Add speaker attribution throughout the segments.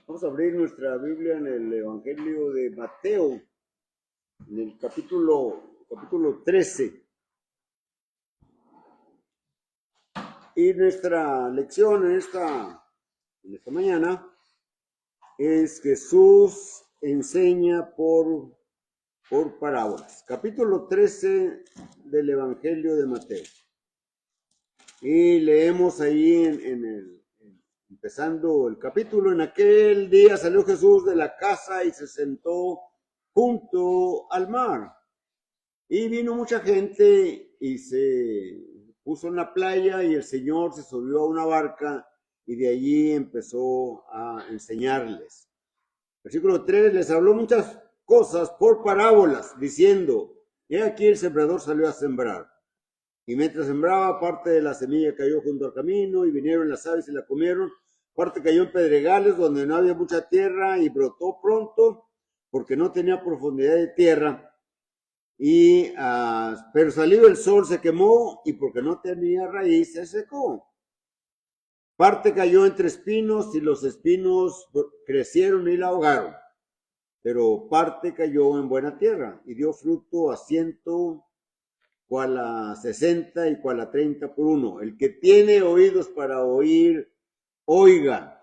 Speaker 1: Vamos a abrir nuestra Biblia en el Evangelio de Mateo, en el capítulo 13. Y nuestra lección en esta mañana es Jesús enseña por parábolas. Capítulo 13 del Evangelio de Mateo. Y leemos ahí empezando el capítulo: en aquel día salió Jesús de la casa y se sentó junto al mar. Y vino mucha gente y se puso en la playa, y el Señor se subió a una barca y de allí empezó a enseñarles. Versículo 3: les habló muchas cosas por parábolas, diciendo: he aquí el sembrador salió a sembrar. Y mientras sembraba, parte de la semilla cayó junto al camino, y vinieron las aves y la comieron. Parte cayó en pedregales donde no había mucha tierra, y brotó pronto, porque no tenía profundidad de tierra. Pero salió el sol, se quemó, y porque no tenía raíz, se secó. Parte cayó entre espinos, y los espinos crecieron y la ahogaron. Pero parte cayó en buena tierra, y dio fruto a 100, cual a 60 y cual a 30 por uno. El que tiene oídos para oír, oiga.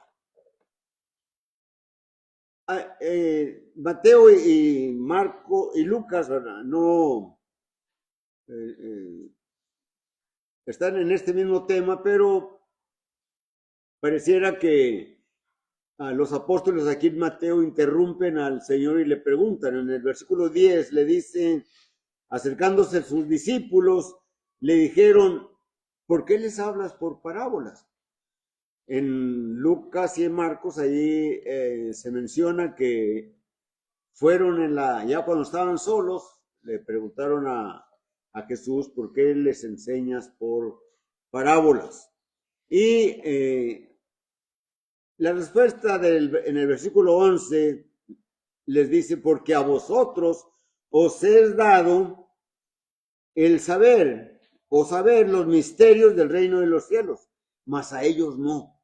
Speaker 1: Mateo y Marco y Lucas, ¿verdad?, no están en este mismo tema, pero pareciera que los apóstoles aquí en Mateo interrumpen al Señor y le preguntan. En el versículo 10 le dicen, acercándose a sus discípulos, le dijeron: ¿por qué les hablas por parábolas? En Lucas y en Marcos ahí se menciona que fueron ya cuando estaban solos, le preguntaron a Jesús: ¿por qué les enseñas por parábolas? Y la respuesta en el versículo 11 les dice: porque a vosotros os es dado el saber los misterios del reino de los cielos, mas a ellos no.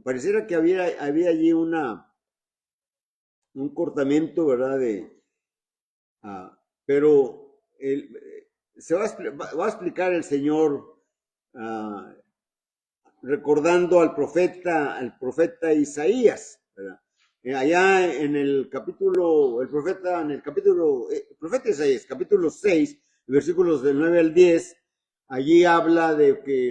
Speaker 1: Pareciera que había allí un cortamiento, ¿verdad? Pero va a explicar el Señor, recordando al profeta Isaías, ¿verdad? Allá en el profeta Isaías, capítulo 6, versículos del 9 al 10, allí habla de que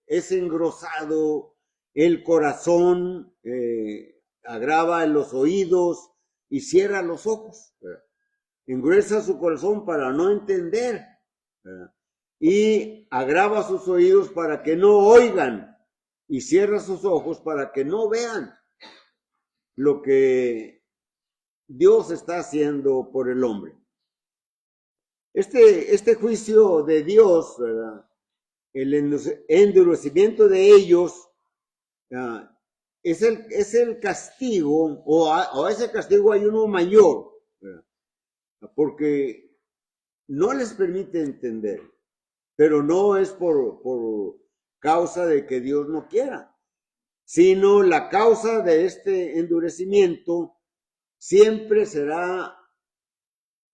Speaker 1: es engrosado el corazón, agrava en los oídos y cierra los ojos, ¿verdad? Engruesa su corazón para no entender, ¿verdad? Y agrava sus oídos para que no oigan, y cierra sus ojos para que no vean lo que Dios está haciendo por el hombre. Este juicio de Dios, ¿verdad?, el endurecimiento de ellos, es el castigo, o a ese castigo hay uno mayor, ¿verdad?, porque no les permite entender, pero no es por causa de que Dios no quiera, sino la causa de este endurecimiento siempre será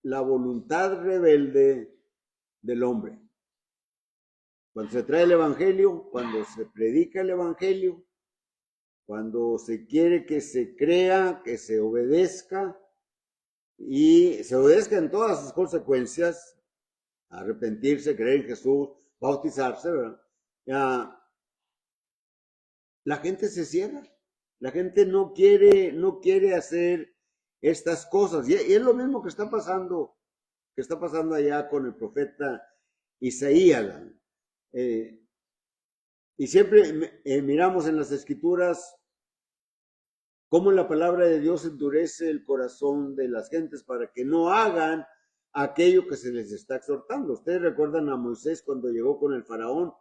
Speaker 1: la voluntad rebelde del hombre. Cuando se trae el evangelio, cuando se predica el evangelio, cuando se quiere que se crea, que se obedezca, y se obedezca en todas sus consecuencias: arrepentirse, creer en Jesús, bautizarse, ¿verdad? La gente se cierra, la gente no quiere hacer estas cosas, y es lo mismo que está pasando allá con el profeta Isaías. Y siempre miramos en las escrituras cómo la palabra de Dios endurece el corazón de las gentes para que no hagan aquello que se les está exhortando. Ustedes recuerdan a Moisés cuando llegó con el faraón.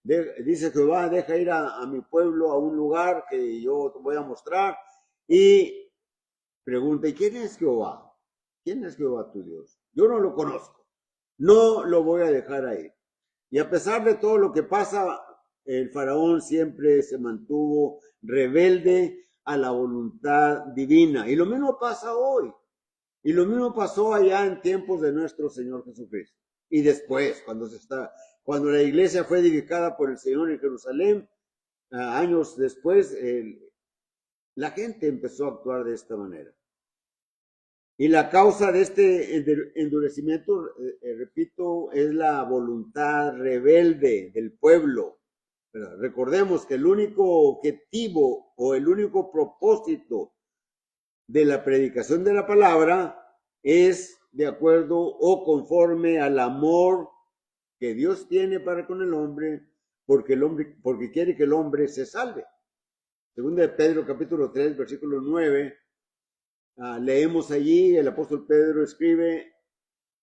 Speaker 1: Dice Jehová: deja ir a mi pueblo a un lugar que yo te voy a mostrar. Y pregunta: ¿y quién es Jehová? ¿Quién es Jehová tu Dios? Yo no lo conozco, no lo voy a dejar ahí. Y a pesar de todo lo que pasa, el faraón siempre se mantuvo rebelde a la voluntad divina. Y lo mismo pasa hoy. Y lo mismo pasó allá en tiempos de nuestro Señor Jesucristo. Y después, cuando la iglesia fue edificada por el Señor en Jerusalén, años después, la gente empezó a actuar de esta manera. Y la causa de este endurecimiento, repito, es la voluntad rebelde del pueblo. Pero recordemos que el único objetivo o el único propósito de la predicación de la palabra es de acuerdo o conforme al amor que Dios tiene para con el hombre, porque quiere que el hombre se salve. Segunda de Pedro capítulo 3, versículo 9, leemos allí, el apóstol Pedro escribe,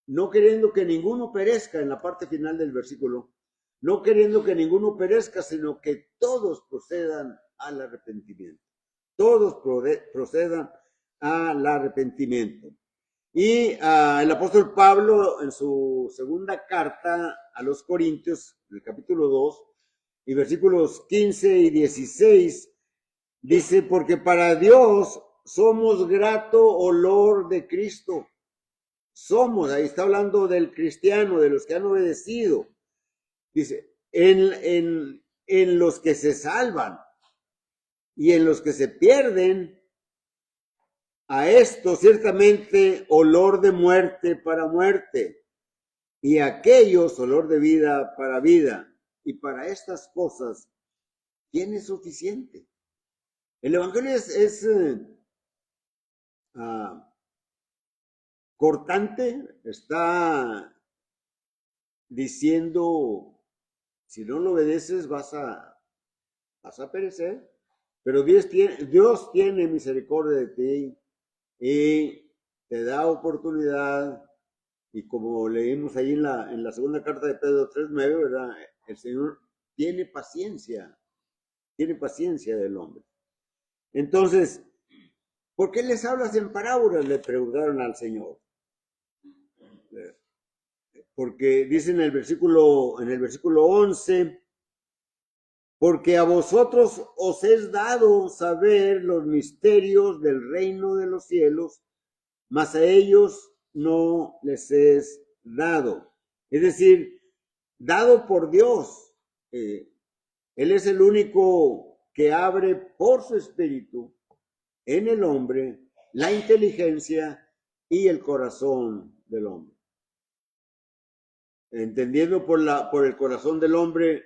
Speaker 1: no queriendo que ninguno perezca, en la parte final del versículo, no queriendo que ninguno perezca, sino que todos procedan al arrepentimiento. Todos procedan al arrepentimiento. Y el apóstol Pablo, en su segunda carta a los Corintios, el capítulo 2, y versículos 15 y 16, dice, porque para Dios somos grato olor de Cristo. Somos, ahí está hablando del cristiano, de los que han obedecido. Dice, en los que se salvan y en los que se pierden, a esto ciertamente olor de muerte para muerte, y a aquellos olor de vida para vida. Y para estas cosas, ¿quién es suficiente? El Evangelio es cortante, está diciendo, si no lo obedeces vas a perecer, pero Dios tiene misericordia de ti y te da oportunidad, y como leímos ahí en la segunda carta de Pedro 3:9, ¿verdad? El Señor tiene paciencia del hombre. Entonces, ¿por qué les hablas en parábolas?, le preguntaron al Señor. Porque dice en el versículo 11, porque a vosotros os es dado saber los misterios del reino de los cielos, mas a ellos no les es dado. Es decir, dado por Dios. Él es el único que abre por su espíritu en el hombre la inteligencia y el corazón del hombre. Entendiendo por el corazón del hombre,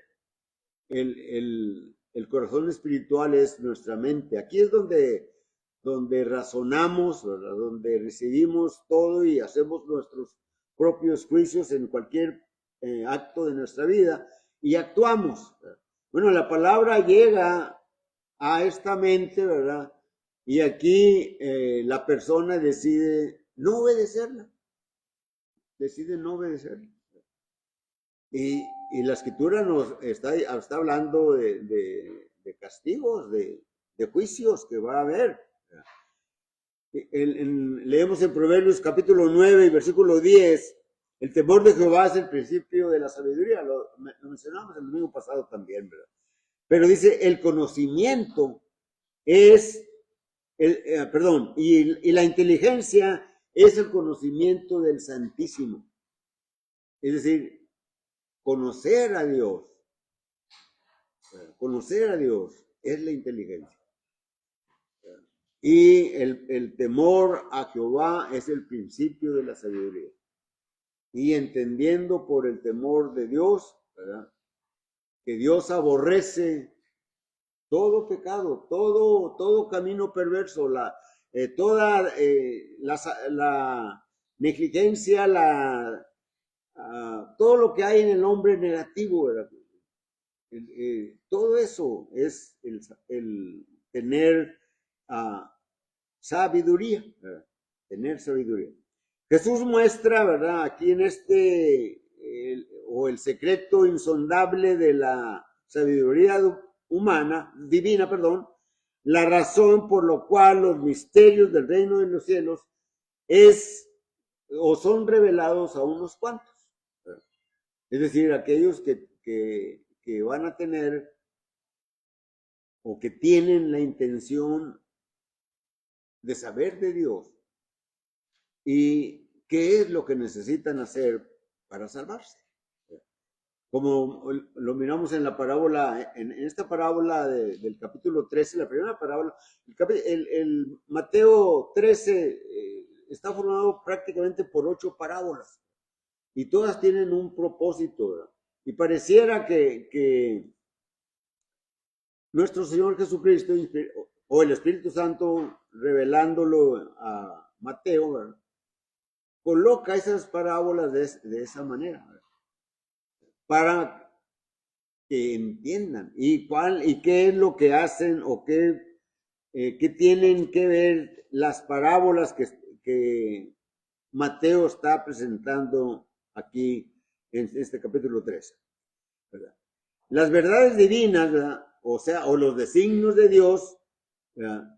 Speaker 1: el corazón espiritual es nuestra mente. Aquí es donde razonamos, ¿verdad? Donde recibimos todo y hacemos nuestros propios juicios en cualquier acto de nuestra vida y actuamos. Bueno, la palabra llega a esta mente, ¿verdad? Y aquí la persona decide no obedecerla. Decide no obedecerla. Y la escritura nos está hablando de castigos, de juicios que va a haber. Leemos en Proverbios capítulo 9 y versículo 10, el temor de Jehová es el principio de la sabiduría. Lo mencionamos el domingo pasado también, ¿verdad? Pero dice, el conocimiento es, y la inteligencia es el conocimiento del Santísimo. Es decir, conocer a Dios es la inteligencia. Y el temor a Jehová es el principio de la sabiduría. Y entendiendo por el temor de Dios, ¿verdad?, que Dios aborrece todo pecado, todo camino perverso, toda la negligencia, todo lo que hay en el hombre negativo, ¿verdad? Todo eso es el tener sabiduría, ¿verdad? Tener sabiduría. Jesús muestra, ¿verdad?, aquí en el secreto insondable de la sabiduría divina, la razón por la cual los misterios del reino de los cielos son revelados a unos cuantos. Es decir, aquellos que que van a tener o que tienen la intención de saber de Dios y qué es lo que necesitan hacer para salvarse. Como lo miramos en la parábola, en esta parábola del capítulo 13, la primera parábola, el Mateo 13 está formado prácticamente por 8 parábolas y todas tienen un propósito, ¿verdad? Y pareciera que nuestro Señor Jesucristo o el Espíritu Santo revelándolo a Mateo, ¿verdad?, coloca esas parábolas de esa manera, ¿verdad?, para que entiendan y qué es lo que hacen o qué tienen que ver las parábolas que Mateo está presentando aquí en este capítulo 13, ¿verdad? Las verdades divinas, ¿verdad?, o los designios de Dios, ¿verdad?,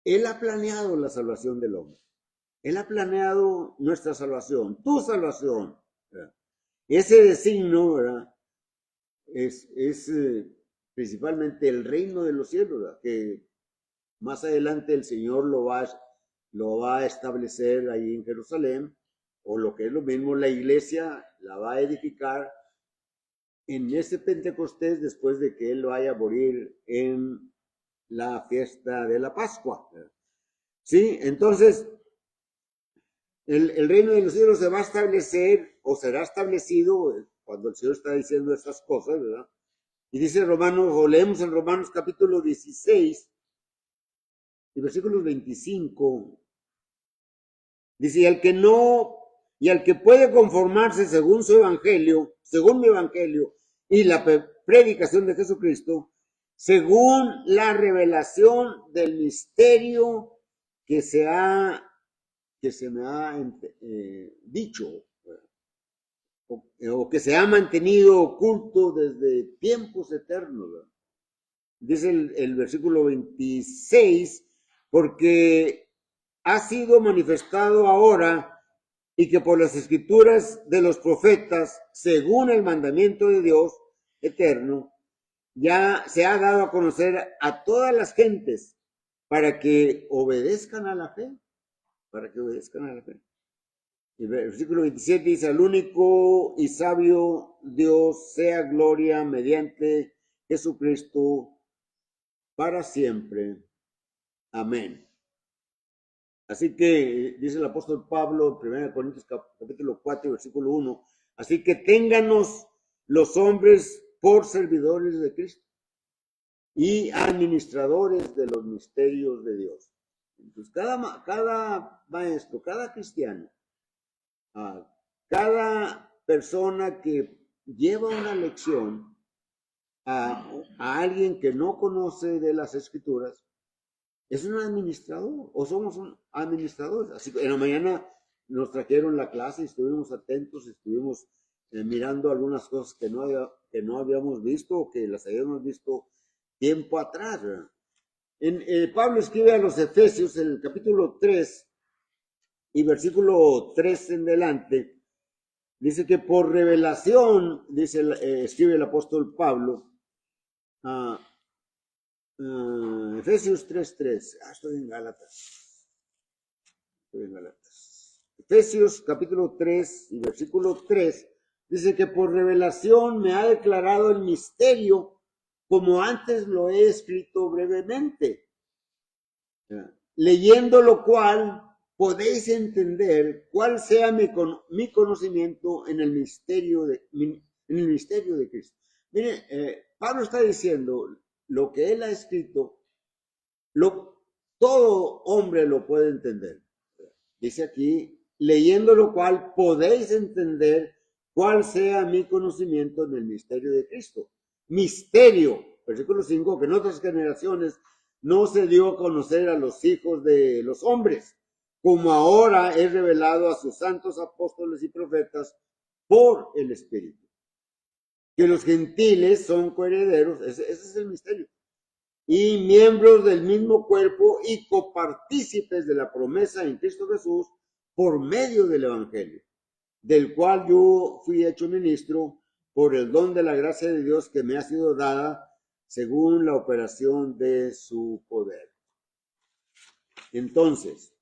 Speaker 1: Él ha planeado la salvación del hombre. Él ha planeado nuestra salvación, tu salvación, ¿verdad? Ese designio, ¿verdad?, es principalmente el reino de los cielos, ¿verdad?, que más adelante el Señor lo va a establecer ahí en Jerusalén, o lo que es lo mismo, la iglesia la va a edificar en ese Pentecostés después de que Él vaya a morir en la fiesta de la Pascua, ¿verdad? Sí, entonces el reino de los cielos se va a establecer o será establecido cuando el Señor está diciendo estas cosas, ¿verdad? Y dice Romanos, o leemos en Romanos capítulo 16 y versículos 25, dice, y al que puede conformarse según su evangelio, según mi evangelio y la predicación de Jesucristo, según la revelación del misterio que se me ha dicho, o que se ha mantenido oculto desde tiempos eternos, ¿verdad? Dice el versículo 26, porque ha sido manifestado ahora y que por las escrituras de los profetas, según el mandamiento de Dios eterno, ya se ha dado a conocer a todas las gentes para que obedezcan a la fe, Y el versículo 27 dice, al único y sabio Dios sea gloria mediante Jesucristo para siempre. Amén. Así que dice el apóstol Pablo, 1 Corintios capítulo 4, versículo 1, así que ténganos los hombres por servidores de Cristo y administradores de los misterios de Dios. Entonces, cada maestro, cada cristiano, cada persona que lleva una lección a alguien que no conoce de las Escrituras, es un administrador, o somos un administrador. Así que en la mañana nos trajeron la clase y estuvimos atentos, estuvimos mirando algunas cosas que no habíamos visto o que las habíamos visto tiempo atrás, ¿verdad? Pablo escribe a los Efesios en el capítulo 3 y versículo 3 en delante, dice que por revelación, escribe el apóstol Pablo, Efesios 3:3. Estoy en Gálatas. Efesios capítulo 3 y versículo 3 dice que por revelación me ha declarado el misterio, como antes lo he escrito brevemente, leyendo lo cual podéis entender cuál sea mi conocimiento en el misterio de Cristo. Mire, Pablo está diciendo lo que él ha escrito, todo hombre lo puede entender. Dice aquí, leyendo lo cual podéis entender cuál sea mi conocimiento en el misterio de Cristo. Misterio, versículo 5, que en otras generaciones no se dio a conocer a los hijos de los hombres, como ahora es revelado a sus santos apóstoles y profetas por el Espíritu. Que los gentiles son coherederos, ese es el misterio, y miembros del mismo cuerpo y copartícipes de la promesa en Cristo Jesús por medio del Evangelio, del cual yo fui hecho ministro por el don de la gracia de Dios que me ha sido dada según la operación de su poder. Entonces,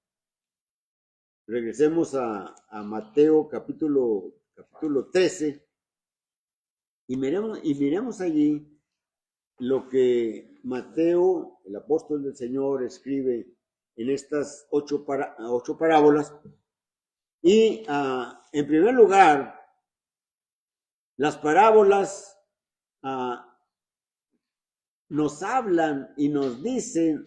Speaker 1: regresemos a Mateo capítulo 13 y miremos allí lo que Mateo, el apóstol del Señor, escribe en estas 8 parábolas. Y en primer lugar, las parábolas nos hablan y nos dicen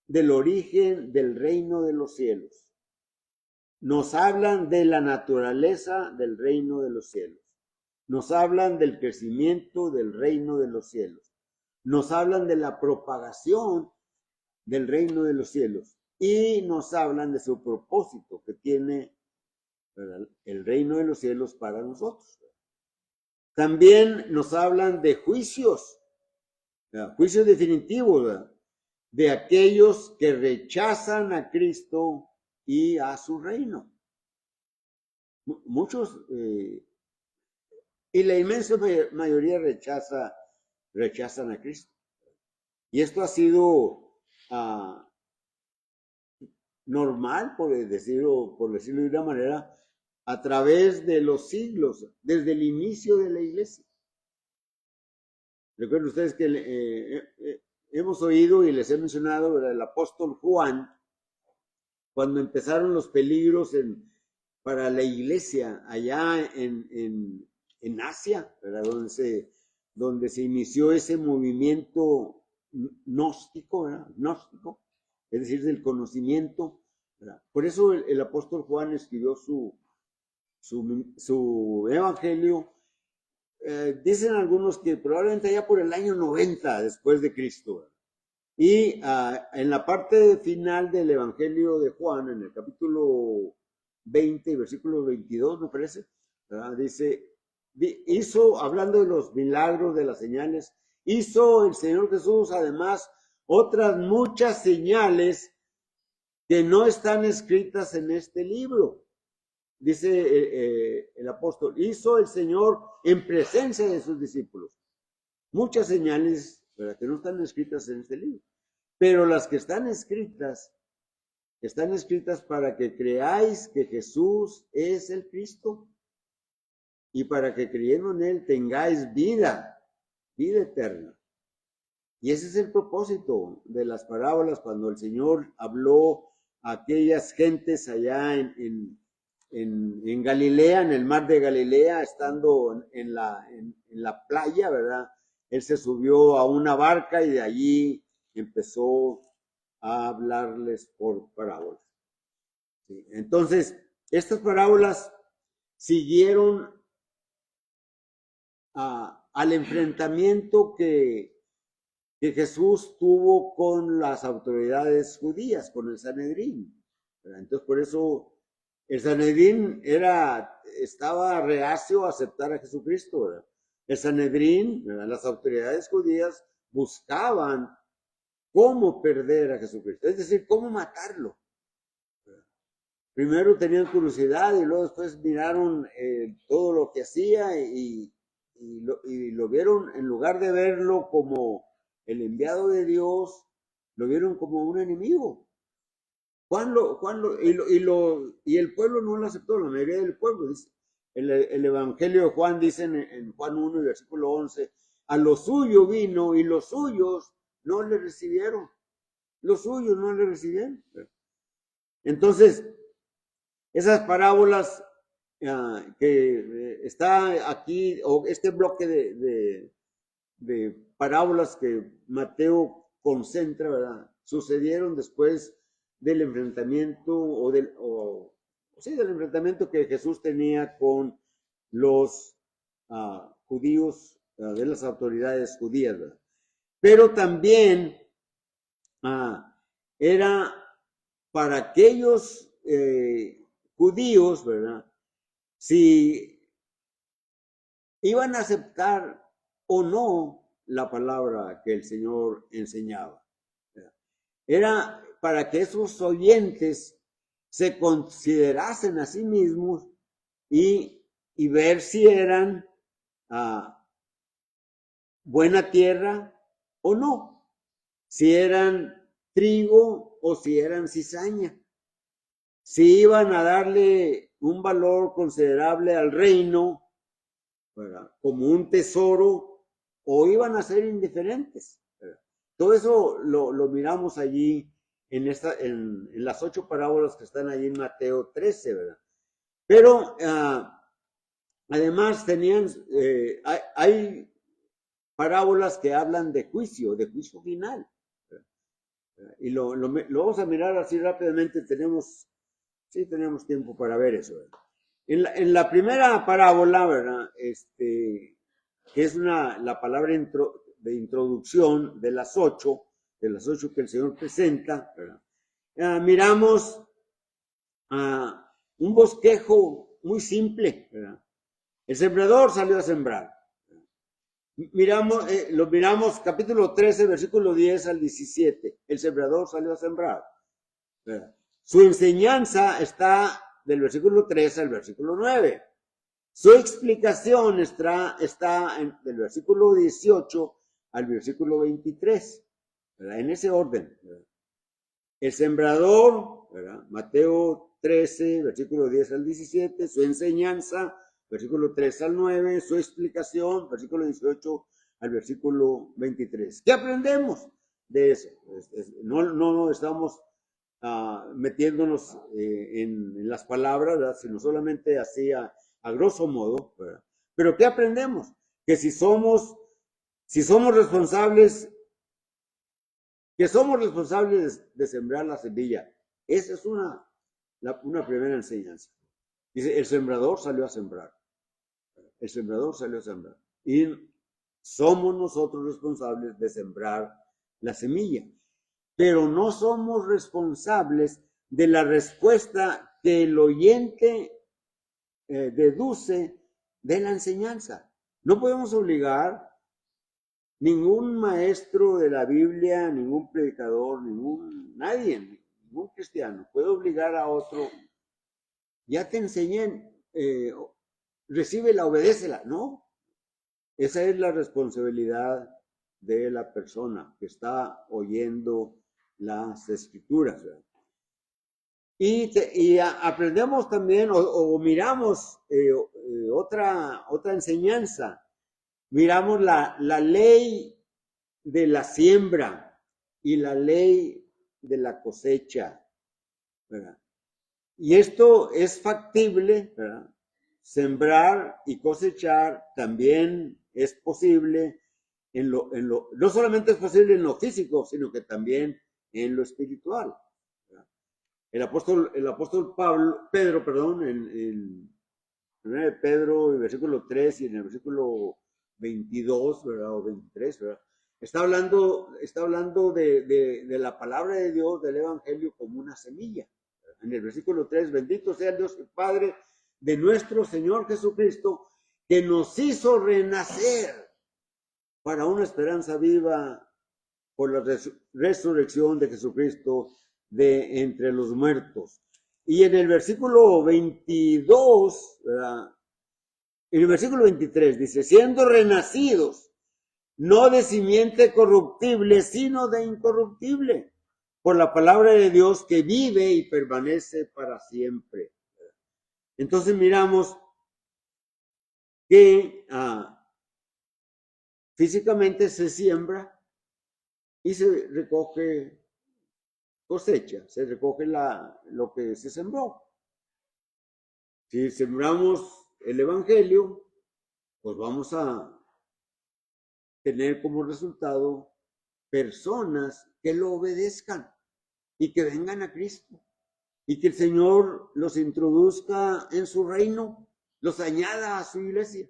Speaker 1: del origen del reino de los cielos. Nos hablan de la naturaleza del reino de los cielos. Nos hablan del crecimiento del reino de los cielos. Nos hablan de la propagación del reino de los cielos. Y nos hablan de su propósito que tiene, ¿verdad?, el reino de los cielos para nosotros. También nos hablan de juicios, ¿verdad?, juicios definitivos, ¿verdad?, de aquellos que rechazan a Cristo y a su reino. Muchos, y la inmensa mayoría rechazan a Cristo. Y esto ha sido normal, por decirlo de una manera, a través de los siglos, desde el inicio de la iglesia. Recuerden ustedes que hemos oído y les he mencionado, ¿verdad?, el apóstol Juan, cuando empezaron los peligros para la iglesia allá en Asia, ¿verdad?, donde se inició ese movimiento gnóstico, ¿verdad?, gnóstico, es decir, del conocimiento, ¿verdad? Por eso el apóstol Juan escribió su evangelio. Dicen algunos que probablemente allá por el año 90 después de Cristo, ¿verdad? Y en la parte final del evangelio de Juan, en el capítulo 20, versículo 22, me parece, ¿verdad?, dice, hablando de los milagros, de las señales, hizo el Señor Jesús además otras muchas señales que no están escritas en este libro. Dice el apóstol, hizo el Señor en presencia de sus discípulos muchas señales, ¿verdad?, que no están escritas en este libro, pero las que están escritas para que creáis que Jesús es el Cristo y para que creyendo en Él tengáis vida eterna. Y ese es el propósito de las parábolas cuando el Señor habló a aquellas gentes allá en Galilea, en el mar de Galilea, estando en la playa, ¿verdad? Él se subió a una barca y de allí empezó a hablarles por parábolas. ¿Sí? Entonces, estas parábolas siguieron al enfrentamiento que Jesús tuvo con las autoridades judías, con el Sanedrín, ¿verdad? Entonces, por eso el Sanedrín estaba reacio a aceptar a Jesucristo, ¿verdad? El Sanedrín, ¿verdad?, las autoridades judías buscaban cómo perder a Jesucristo, es decir, cómo matarlo, ¿verdad? Primero tenían curiosidad y luego después miraron todo lo que hacía y lo vieron, en lugar de verlo como el enviado de Dios, lo vieron como un enemigo. Y el pueblo no lo aceptó, la mayoría del pueblo. Dice, el Evangelio de Juan dice en Juan 1, versículo 11, a lo suyo vino y los suyos no le recibieron. Los suyos no le recibieron. Entonces, esas parábolas que está aquí, o este bloque de parábolas que Mateo concentra, ¿verdad?, sucedieron después del enfrentamiento del enfrentamiento que Jesús tenía con los judíos, de las autoridades judías, ¿verdad? Pero también era para aquellos judíos, ¿verdad?, si iban a aceptar o no la palabra que el Señor enseñaba, ¿verdad? Era para que esos oyentes se considerasen a sí mismos y ver si eran buena tierra o no, si eran trigo o si eran cizaña, si iban a darle un valor considerable al reino, ¿verdad?, como un tesoro, o iban a ser indiferentes, ¿verdad? Todo eso lo miramos allí en las 8 parábolas que están allí en Mateo 13, ¿verdad? Pero además hay parábolas que hablan de juicio final. Y lo vamos a mirar así rápidamente, tenemos tiempo para ver eso, ¿verdad? En la primera parábola, ¿verdad?, que es la palabra de introducción de las 8 que el Señor presenta, ¿verdad? Miramos un bosquejo muy simple, ¿verdad? El sembrador salió a sembrar. Lo miramos capítulo 13, versículo 10 al 17. El sembrador salió a sembrar, ¿verdad? Su enseñanza está del versículo 3 al versículo 9. Su explicación está del versículo 18 al versículo 23, ¿verdad?, en ese orden, ¿verdad? El sembrador, ¿verdad?, Mateo 13, versículo 10 al 17, su enseñanza, versículo 3 al 9, su explicación, versículo 18 al versículo 23. ¿Qué aprendemos de eso? No estamos metiéndonos en las palabras, ¿verdad?, sino solamente así a grosso modo, ¿verdad? Pero ¿qué aprendemos? Que si somos responsables, de sembrar la semilla. Esa es una primera enseñanza. Dice, el sembrador salió a sembrar. El sembrador salió a sembrar. Y somos nosotros responsables de sembrar la semilla. Pero no somos responsables de la respuesta que el oyente deduce de la enseñanza. No podemos obligar ningún maestro de la Biblia, ningún predicador, nadie, ningún cristiano puede obligar a otro, ya te enseñé, recíbela, obedécela. No, esa es la responsabilidad de la persona que está oyendo las escrituras, ¿verdad? Y aprendemos también o miramos otra enseñanza. Miramos la ley de la siembra y la ley de la cosecha, ¿verdad? Y esto es factible, ¿verdad? Sembrar y cosechar también es posible no solamente es posible en lo físico, sino que también en lo espiritual, ¿verdad? El apóstol Pedro, en 1 Pedro, el versículo 3 y en el versículo 22, ¿verdad?, o 23, ¿verdad?, está hablando de la palabra de Dios, del evangelio, como una semilla. En el versículo 3, bendito sea el Dios el Padre de nuestro Señor Jesucristo, que nos hizo renacer para una esperanza viva por la resurrección de Jesucristo de entre los muertos. Y en el versículo 22, ¿verdad?, en el versículo 23 dice, siendo renacidos, no de simiente corruptible, sino de incorruptible, por la palabra de Dios que vive y permanece para siempre. Entonces miramos que físicamente se siembra y se recoge cosecha, se recoge lo que se sembró. Si sembramos el evangelio, pues vamos a tener como resultado personas que lo obedezcan y que vengan a Cristo y que el Señor los introduzca en su reino, los añada a su iglesia.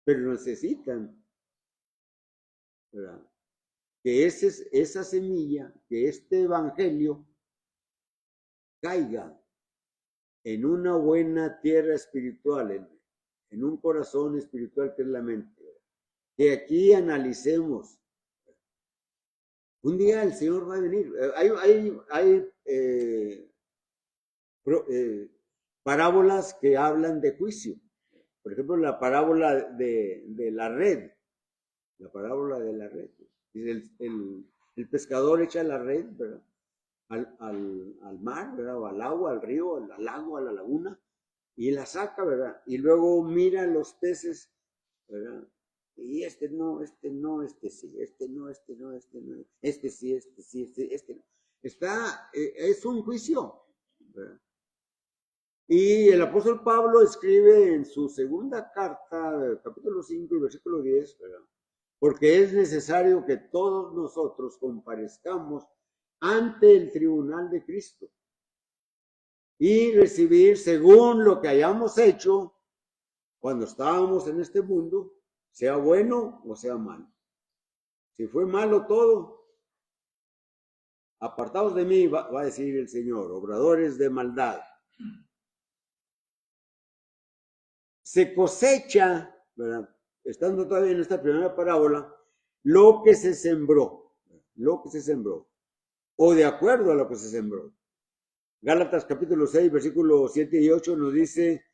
Speaker 1: Pero necesitan, ¿verdad?, que esa semilla, que este evangelio caiga en una buena tierra espiritual, en un corazón espiritual que es la mente. Que aquí analicemos. Un día el Señor va a venir. Hay parábolas que hablan de juicio, por ejemplo, la parábola de la red, la parábola de la red. El pescador echa la red, ¿verdad? Al mar, ¿verdad? O al agua, al río, al lago, a la laguna, y la saca, ¿verdad? Y luego mira los peces, ¿verdad? Y este no, este no, este sí, este no, este no, este no, este sí, este sí, este no. Es un juicio, ¿verdad? Y el apóstol Pablo escribe en su segunda carta, capítulo 5 y versículo 10, ¿verdad? Porque es necesario que todos nosotros comparezcamos ante el tribunal de Cristo y recibir según lo que hayamos hecho cuando estábamos en este mundo, sea bueno o sea malo. Si fue malo todo, apartados de mí, va a decir el Señor, obradores de maldad. Se cosecha, ¿verdad? Estando todavía en esta primera parábola, lo que se sembró, o de acuerdo a lo que se sembró. Gálatas capítulo 6, versículos 7 y 8 nos dice,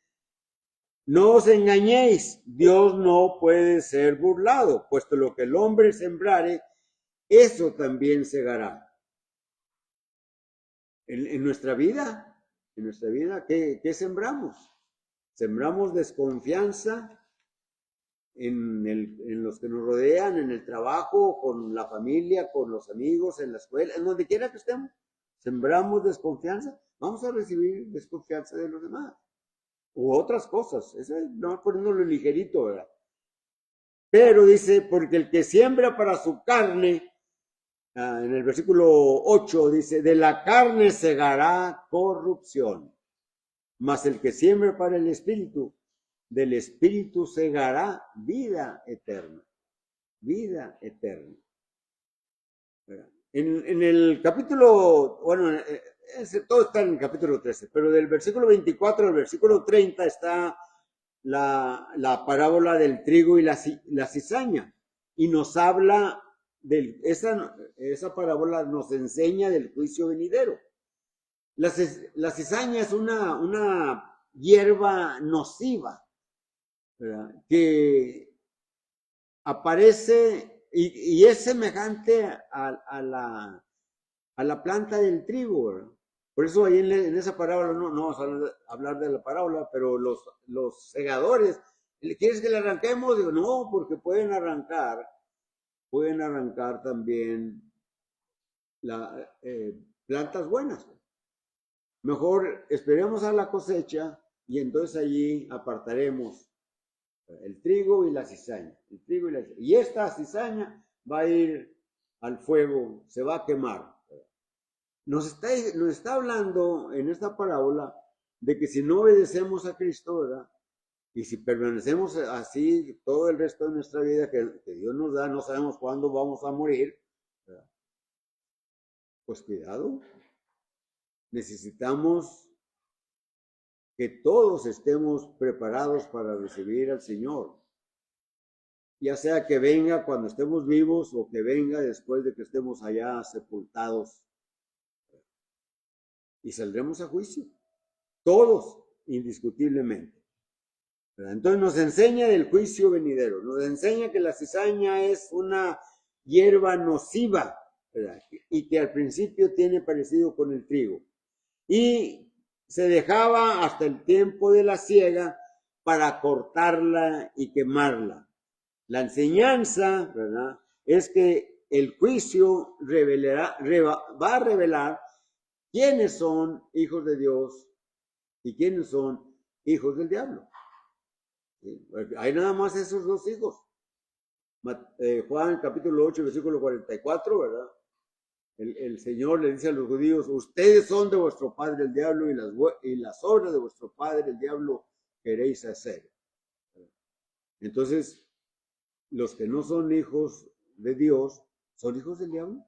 Speaker 1: no os engañéis, Dios no puede ser burlado, puesto lo que el hombre sembrare, eso también segará. En nuestra vida, ¿qué sembramos? Sembramos desconfianza en los que nos rodean, en el trabajo, con la familia, con los amigos, en la escuela, en donde quiera que estemos. Sembramos desconfianza, vamos a recibir desconfianza de los demás. U otras cosas, eso no poniéndolo ligerito, ¿verdad? Pero dice, porque el que siembra para su carne, en el versículo 8 dice, de la carne segará corrupción, mas el que siembra para el espíritu, del espíritu segará vida eterna. Vida eterna. En el capítulo, bueno, todo está en el capítulo 13, pero del versículo 24 al versículo 30 está la parábola del trigo y la cizaña, y nos habla esa parábola nos enseña del juicio venidero. La cizaña es una hierba nociva, ¿verdad? Que aparece y es semejante a la planta del trigo, ¿verdad? Por eso ahí en esa parábola no vamos a hablar de la parábola, pero los segadores, ¿quieres que le arranquemos? Digo, no, porque pueden arrancar también plantas buenas. Mejor esperemos a la cosecha y entonces allí apartaremos el trigo y la cizaña. Y esta cizaña va a ir al fuego, se va a quemar. Nos está hablando en esta parábola de que si no obedecemos a Cristo, ¿verdad? Y si permanecemos así todo el resto de nuestra vida que Dios nos da, no sabemos cuándo vamos a morir, ¿verdad? Pues cuidado. Necesitamos que todos estemos preparados para recibir al Señor. Ya sea que venga cuando estemos vivos o que venga después de que estemos allá sepultados. Y saldremos a juicio. Todos, indiscutiblemente. Entonces nos enseña del juicio venidero. Nos enseña que la cizaña es una hierba nociva, ¿verdad? Y que al principio tiene parecido con el trigo. Y se dejaba hasta el tiempo de la siega para cortarla y quemarla. La enseñanza, ¿verdad?, es que el juicio va a revelar quiénes son hijos de Dios y quiénes son hijos del diablo. ¿Sí? Hay nada más esos dos hijos. Juan capítulo 8, versículo 44, ¿verdad? El Señor le dice a los judíos, ustedes son de vuestro padre el diablo y las obras de vuestro padre el diablo queréis hacer. Entonces, los que no son hijos de Dios son hijos del diablo.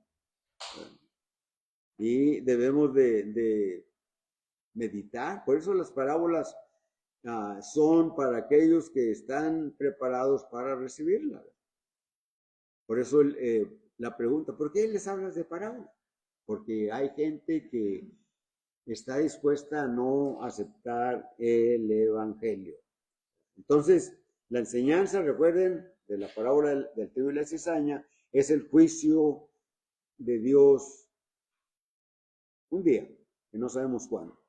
Speaker 1: Y debemos de meditar. Por eso las parábolas son para aquellos que están preparados para recibirla. Por eso la pregunta, ¿por qué les hablas de parábola? Porque hay gente que está dispuesta a no aceptar el evangelio. Entonces, la enseñanza, recuerden, de la parábola del trigo y la cizaña, es el juicio de Dios un día, que no sabemos cuándo.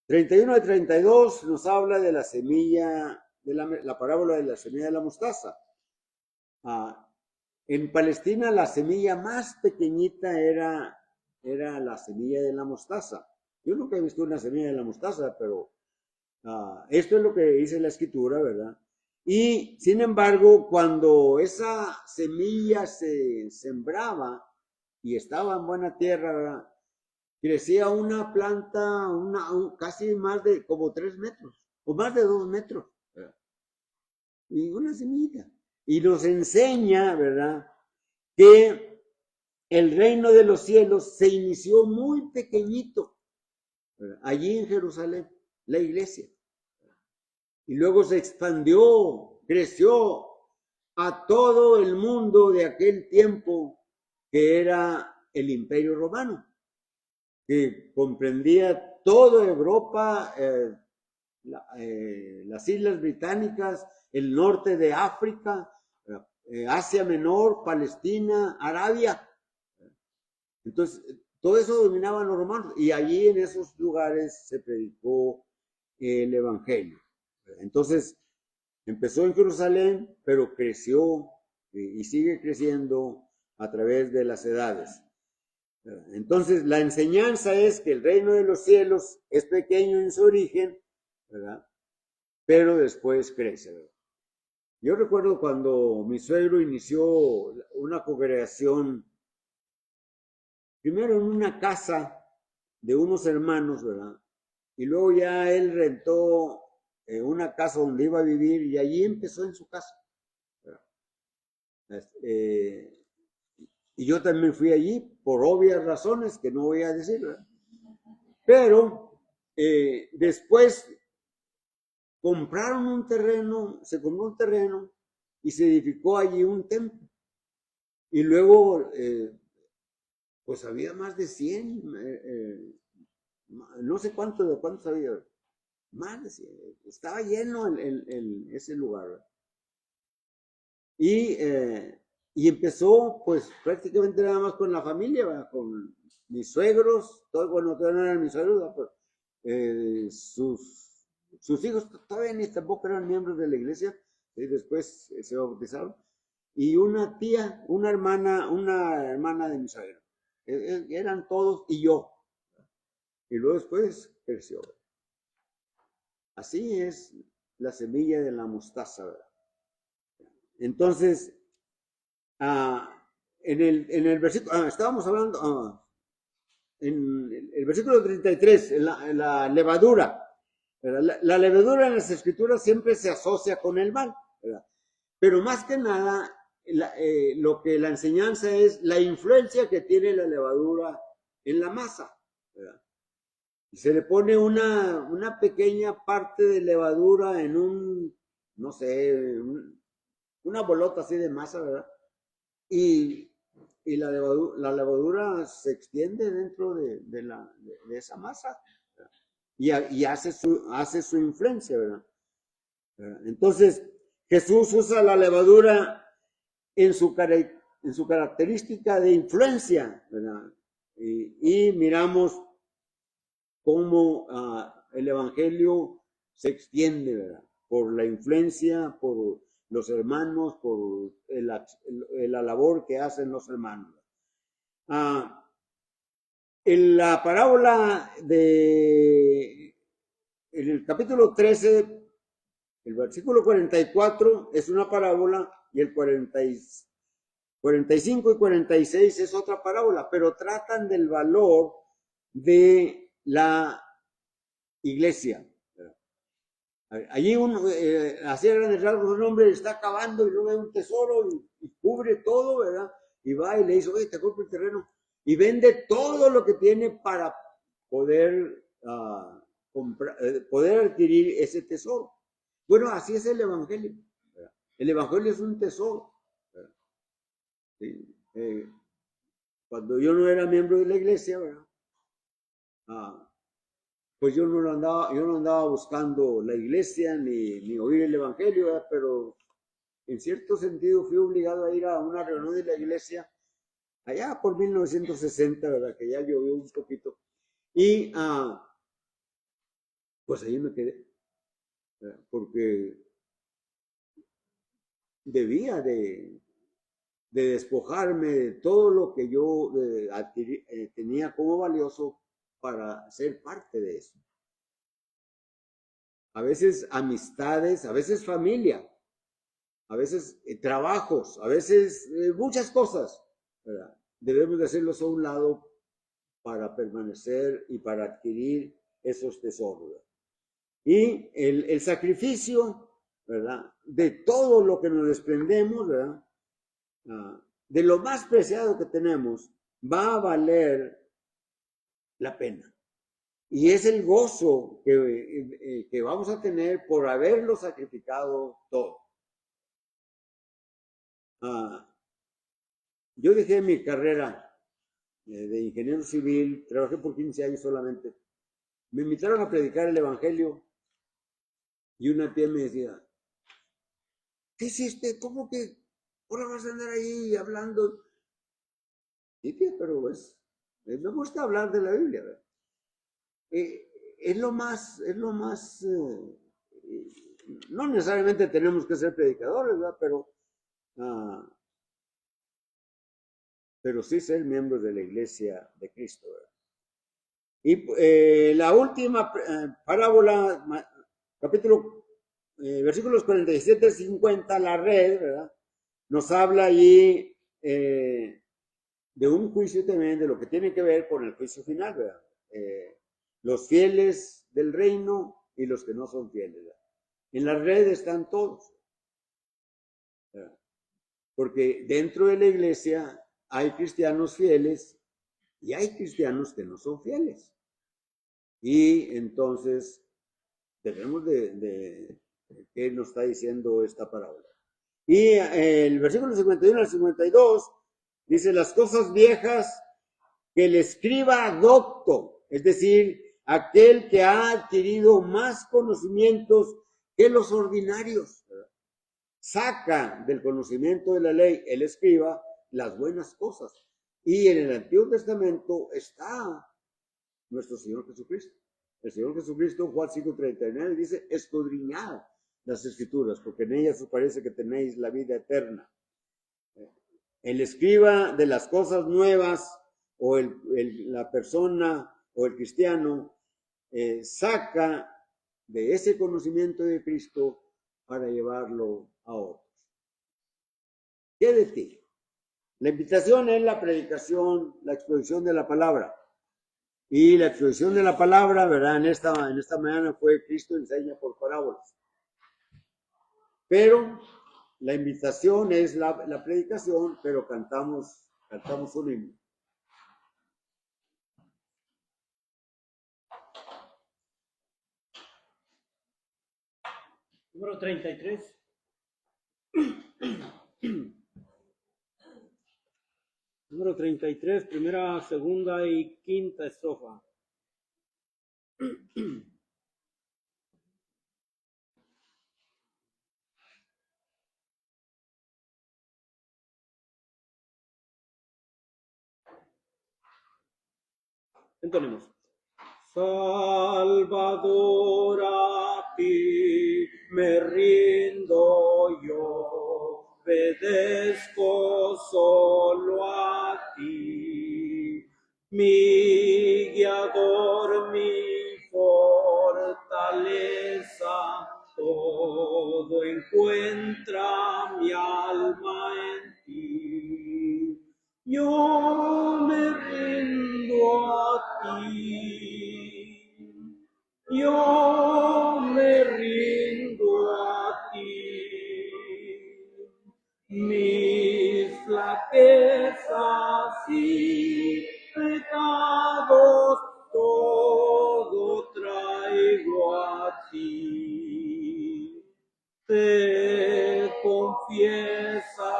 Speaker 1: 31 de 32 nos habla de la semilla, de la parábola de la semilla de la mostaza. En Palestina la semilla más pequeñita era la semilla de la mostaza. Yo nunca he visto una semilla de la mostaza, pero esto es lo que dice la escritura, ¿verdad? Y sin embargo, cuando esa semilla se sembraba y estaba en buena tierra, ¿verdad? Crecía una planta, casi más de como 3 metros, o más de 2 metros, ¿verdad? Y una semillita. Y nos enseña, ¿verdad?, que el reino de los cielos se inició muy pequeñito, ¿verdad?, allí en Jerusalén, la iglesia. Y luego se expandió, creció a todo el mundo de aquel tiempo, que era el Imperio Romano, que comprendía toda Europa, las Islas Británicas, el norte de África, Asia Menor, Palestina, Arabia. Entonces, todo eso dominaban los romanos, y allí en esos lugares se predicó el Evangelio. Entonces, empezó en Jerusalén, pero creció y sigue creciendo a través de las edades. Entonces, la enseñanza es que el reino de los cielos es pequeño en su origen, ¿verdad?, pero después crece, ¿verdad? Yo recuerdo cuando mi suegro inició una congregación, primero en una casa de unos hermanos, ¿verdad? Y luego ya él rentó una casa donde iba a vivir, y allí empezó en su casa, ¿verdad? Y yo también fui allí por obvias razones que no voy a decir, ¿verdad? Pero después compraron un terreno, se compró un terreno y se edificó allí un templo. Y luego, pues había más de 100, no sé cuántos había, más de 100, estaba lleno ese lugar, ¿verdad? Y empezó pues prácticamente nada más con la familia, ¿verdad?, con mis suegros, bueno, todavía no eran mis suegros, ¿verdad?, pero sus hijos todavía ni tampoco eran miembros de la iglesia, y después se bautizaron, y una tía, una hermana de mi suegro. Eran todos, y yo. Y luego después creció. Así es la semilla de la mostaza, ¿verdad? Entonces, en el versículo, estábamos hablando, en el versículo 33, la levadura. La levadura en las escrituras siempre se asocia con el mal, ¿verdad? Pero más que nada, lo que la enseñanza es la influencia que tiene la levadura en la masa, ¿verdad? Y se le pone una pequeña parte de levadura en no sé, una bolota así de masa, ¿verdad? Y la levadura se extiende dentro de esa masa, ¿verdad?, y hace su influencia, ¿verdad? Entonces, Jesús usa la levadura en su característica de influencia, ¿verdad? Y miramos cómo el Evangelio se extiende, ¿verdad?, por la influencia, por los hermanos, por la labor que hacen los hermanos. En la parábola en el capítulo 13, el versículo 44 es una parábola, y el 45 y 46 es otra parábola, pero tratan del valor de la iglesia. Allí así a grandes rasgos, un hombre está acabando y no ve un tesoro y cubre todo, ¿verdad? Y va y le dice, oye, te compro el terreno, y vende todo lo que tiene para poder poder adquirir ese tesoro. Bueno, así es el Evangelio, ¿verdad? El Evangelio es un tesoro, ¿verdad? Sí. Cuando yo no era miembro de la iglesia, ¿verdad?, pues yo no andaba buscando la iglesia ni oír el evangelio, ¿verdad? Pero en cierto sentido fui obligado a ir a una reunión de la iglesia allá por 1960, ¿verdad? Que ya llovió un poquito. Y pues ahí me quedé, ¿verdad? Porque debía de despojarme de todo lo que yo tenía como valioso para ser parte de eso. A veces amistades, a veces familia, a veces trabajos, a veces muchas cosas, ¿verdad? Debemos de hacerlos a un lado para permanecer y para adquirir esos tesoros, ¿verdad? Y el sacrificio, ¿verdad? De todo lo que nos desprendemos, ¿verdad? De lo más preciado que tenemos, va a valer la pena. Y es el gozo que vamos a tener por haberlo sacrificado todo. Yo dejé mi carrera de ingeniero civil, trabajé por 15 años solamente. Me invitaron a predicar el evangelio y una tía me decía, ¿qué hiciste? ¿Cómo que ahora vas a andar ahí hablando? Sí, tía, pero pues, me gusta hablar de la Biblia, ¿verdad? Es lo más, no necesariamente tenemos que ser predicadores, ¿verdad? Pero sí ser miembros de la iglesia de Cristo, ¿verdad? Y la última parábola, capítulo, versículos 47 y 50, la red, ¿verdad? Nos habla allí de un juicio también, de lo que tiene que ver con el juicio final, ¿verdad? Los fieles del reino y los que no son fieles, ¿verdad? En la red están todos, ¿verdad? Porque dentro de la iglesia hay cristianos fieles y hay cristianos que no son fieles. Y entonces debemos de qué nos está diciendo esta parábola. Y el versículo 51 al 52 dice, las cosas viejas que el escriba adopto, es decir, aquel que ha adquirido más conocimientos que los ordinarios, ¿verdad? Saca del conocimiento de la ley el escriba las buenas cosas. Y en el Antiguo Testamento está nuestro Señor Jesucristo. El Señor Jesucristo, Juan 5:39, dice, escudriñad las escrituras, porque en ellas os parece que tenéis la vida eterna. El escriba de las cosas nuevas, o la persona, o el cristiano, saca de ese conocimiento de Cristo para llevarlo a otros. ¿Qué de ti? La invitación es la predicación, la exposición de la palabra. Y la exposición de la palabra, ¿verdad? En esta mañana fue Cristo enseña por parábolas. Pero la invitación es la predicación, pero cantamos un himno.
Speaker 2: Número 33. Número 33, primera, segunda y quinta estrofa. Entonemos. Salvador, a ti me rindo yo, obedezco solo a ti, mi guiador, mi fortaleza, todo encuentra mi alma en ti. Yo me rindo a ti, yo me rindo a ti, mis flaquezas y pecados todo traigo a ti. Te confiesa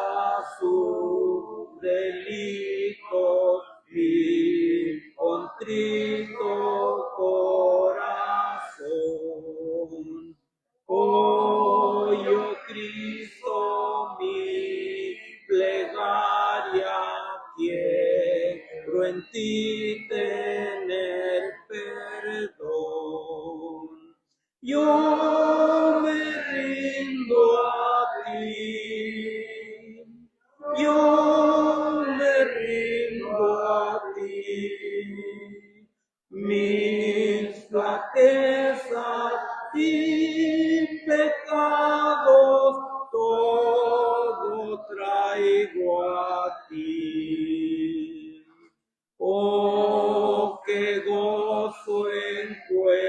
Speaker 2: su delito, mi contrito corazón. en ti tener perdón. Yo me rindo a ti, yo me rindo a ti, mis flaquezas y pecados todo traigo a ti. Oh, qué gozo encuentro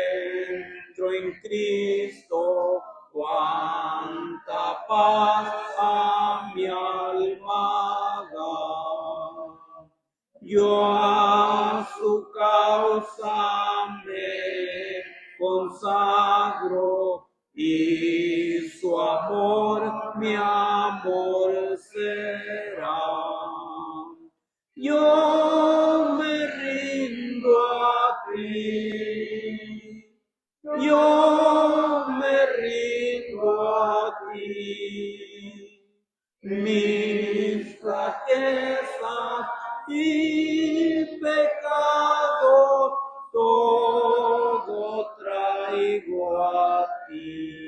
Speaker 2: en Cristo, cuánta paz a mi alma da. Yo a su causa me consagro y su amor mi amor será. Yo me rindo a ti, yo me rindo a ti, mis flaquezas y pecados todo traigo a ti.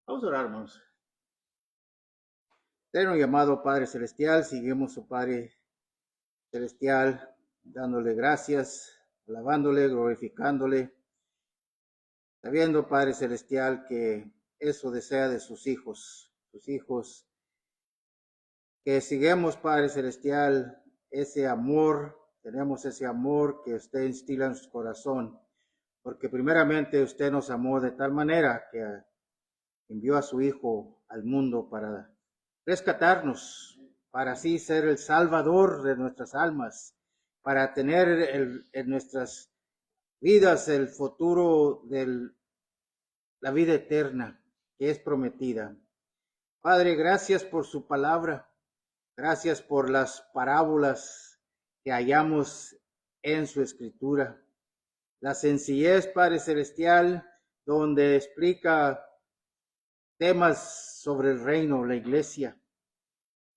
Speaker 3: Vamos a orar, hermanos. Eterno y amado Padre Celestial, seguimos su Padre Celestial, dándole gracias, alabándole, glorificándole, sabiendo, Padre Celestial, que eso desea de sus hijos, que sigamos, Padre Celestial, ese amor, tenemos ese amor que usted instila en su corazón, porque primeramente usted nos amó de tal manera que envió a su Hijo al mundo para rescatarnos, para así ser el salvador de nuestras almas, para tener en nuestras vidas el futuro de la vida eterna que es prometida. Padre, gracias por su palabra, gracias por las parábolas que hallamos en su escritura, la sencillez, Padre Celestial, donde explica temas sobre el reino, la iglesia,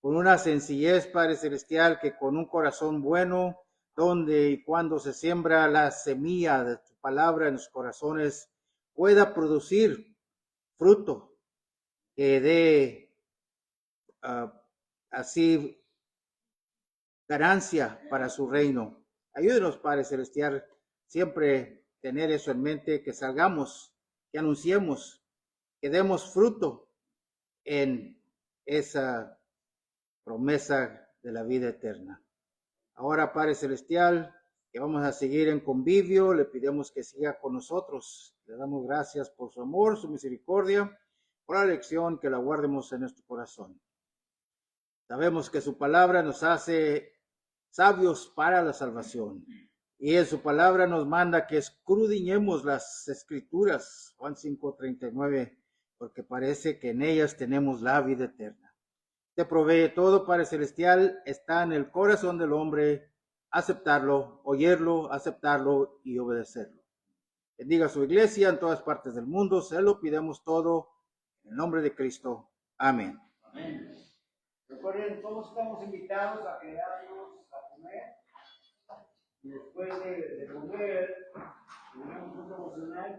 Speaker 3: con una sencillez, Padre Celestial, que con un corazón bueno, donde y cuando se siembra la semilla de tu palabra en los corazones, pueda producir fruto que dé así ganancia para su reino. Ayúdenos, Padre Celestial, siempre tener eso en mente, que salgamos, que anunciemos, que demos fruto en esa promesa de la vida eterna. Ahora, Padre Celestial, que vamos a seguir en convivio, le pedimos que siga con nosotros. Le damos gracias por su amor, su misericordia, por la lección, que la guardemos en nuestro corazón. Sabemos que su palabra nos hace sabios para la salvación. Y en su palabra nos manda que escudriñemos las escrituras, Juan 5:39, porque parece que en ellas tenemos la vida eterna. Te provee todo, Padre Celestial, está en el corazón del hombre aceptarlo, oírlo, aceptarlo y obedecerlo. Bendiga su iglesia en todas partes del mundo, se lo pidamos todo en el nombre de Cristo. Amén.
Speaker 1: Amén. Recuerden, todos estamos invitados a quedarnos a comer. Y después de comer, tenemos un devocional.